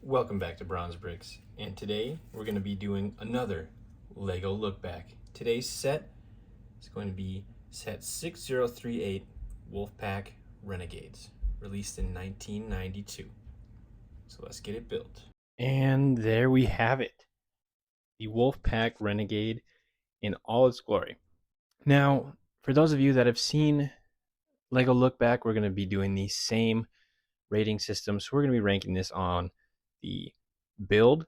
Welcome back to Bronze Bricks, and today we're going to be doing another LEGO look back. Today's set is going to be set 6038 Wolfpack Renegades, released in 1992. So let's get it built. And there we have it, the Wolfpack Renegade in all its glory. Now, for those of you that have seen LEGO look back, we're going to be doing the same rating system. So we're going to be ranking this on the build,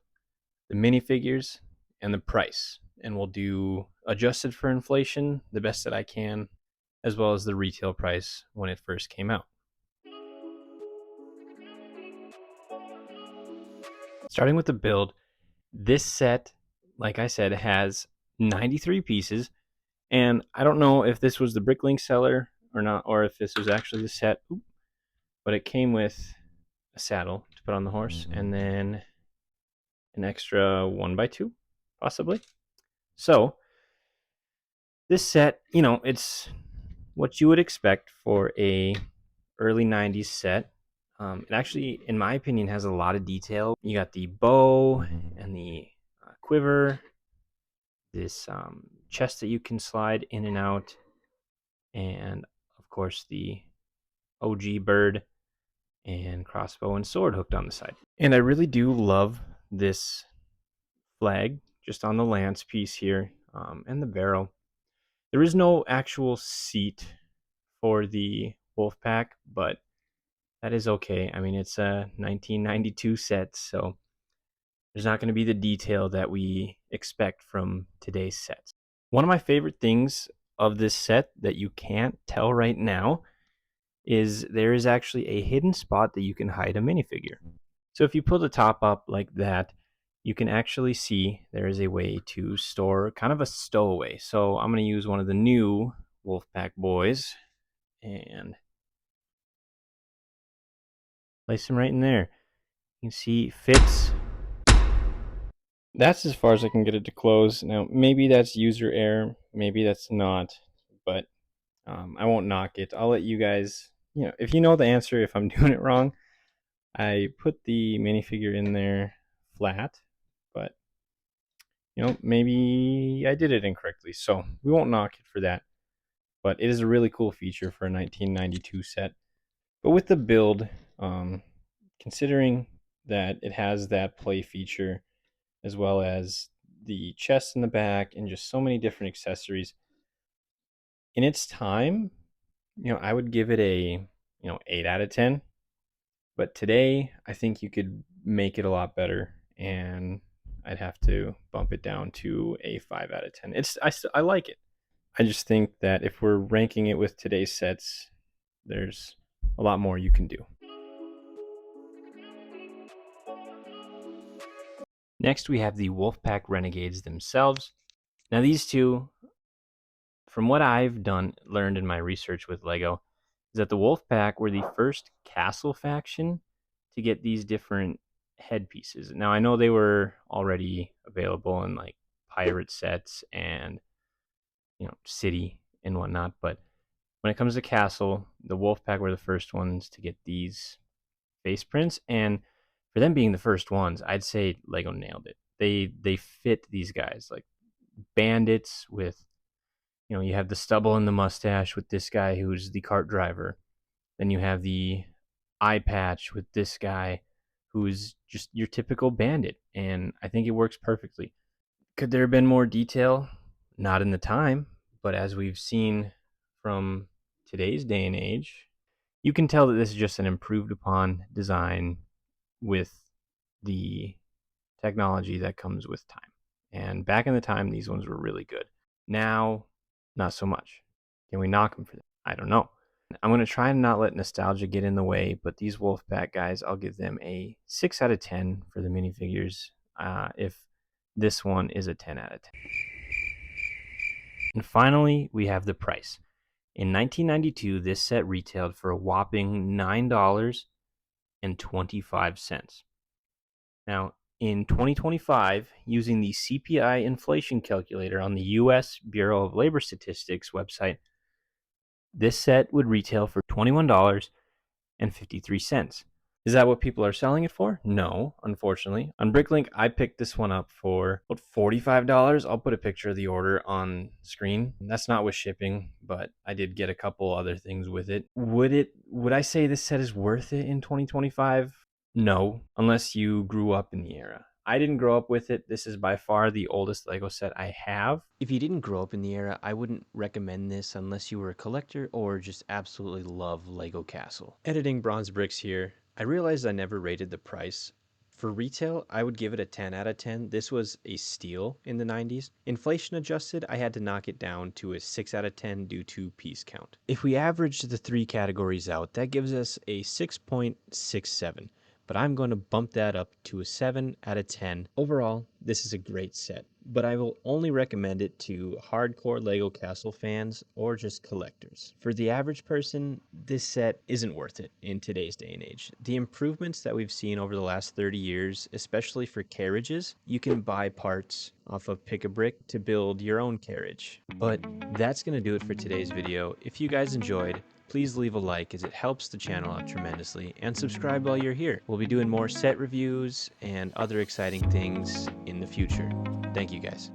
the minifigures, and the price. And we'll do adjusted for inflation, the best that I can, as well as the retail price when it first came out. Starting with the build, this set, like I said, has 93 pieces. And I don't know if this was the Bricklink seller or not, or if this was actually the set, but it came with a saddle to put on the horse and then an extra 1x2, possibly. So this set, it's what you would expect for a early 90s set. It actually, in my opinion, has a lot of detail. You got the bow and the quiver, this chest that you can slide in and out, and of course the OG bird and crossbow and sword hooked on the side. And I really do love this flag just on the lance piece here, and the barrel. There is no actual seat for the Wolfpack, but that is okay. I mean, it's a 1992 set, so there's not going to be the detail that we expect from today's sets. One of my favorite things of this set that you can't tell right now is there is actually a hidden spot that you can hide a minifigure. So if you pull the top up like that, you can actually see there is a way to store kind of a stowaway. So I'm going to use one of the new Wolfpack boys and place him right in there. You can see fits. That's as far as I can get it to close. Now, maybe that's user error. Maybe that's not. But I won't knock it. I'll let you guys, if you know the answer, if I'm doing it wrong. I put the minifigure in there flat, but maybe I did it incorrectly. So we won't knock it for that. But it is a really cool feature for a 1992 set. But with the build, considering that it has that play feature as well as the chest in the back and just so many different accessories, in its time, I would give it a 8 out of 10. But today, I think you could make it a lot better, and I'd have to bump it down to a 5 out of 10. I like it. I just think that if we're ranking it with today's sets, there's a lot more you can do. Next, we have the Wolfpack Renegades themselves. Now, these two, from what I've learned in my research with LEGO, is that the Wolfpack were the first castle faction to get these different headpieces. Now, I know they were already available in like pirate sets and city and whatnot, but when it comes to castle, the Wolfpack were the first ones to get these face prints, and for them being the first ones, I'd say Lego nailed it. They fit these guys like bandits with, you have the stubble and the mustache with this guy who's the cart driver. Then you have the eye patch with this guy who's just your typical bandit, and I think it works perfectly. Could there have been more detail? Not in the time, but as we've seen from today's day and age, you can tell that this is just an improved upon design with the technology that comes with time. And back in the time, these ones were really good. Now, not so much. Can we knock them for that? I don't know. I'm going to try and not let nostalgia get in the way, but these Wolfpack guys, I'll give them a 6 out of 10 for the minifigures, if this one is a 10 out of 10. And finally, we have the price. In 1992, this set retailed for a whopping $9.25. Now, in 2025, using the CPI inflation calculator on the U.S. Bureau of Labor Statistics website, this set would retail for $21.53. Is that what people are selling it for? No, unfortunately. On Bricklink, I picked this one up for about $45. I'll put a picture of the order on screen. That's not with shipping, but I did get a couple other things with it. Would I say this set is worth it in 2025? No, unless you grew up in the era. I didn't grow up with it. This is by far the oldest Lego set I have. If you didn't grow up in the era, I wouldn't recommend this unless you were a collector or just absolutely love Lego Castle. Editing bronze bricks here, I realized I never rated the price. For retail, I would give it a 10 out of 10. This was a steal in the 90s. Inflation adjusted, I had to knock it down to a 6 out of 10 due to piece count. If we average the three categories out, that gives us a 6.67. But I'm going to bump that up to a 7 out of 10. Overall, this is a great set, but I will only recommend it to hardcore Lego Castle fans or just collectors. For the average person, this set isn't worth it in today's day and age. The improvements that we've seen over the last 30 years, especially for carriages, you can buy parts off of Pick-a-Brick to build your own carriage. But that's going to do it for today's video. If you guys enjoyed, please leave a like as it helps the channel out tremendously, and subscribe while you're here. We'll be doing more set reviews and other exciting things in the future. Thank you guys.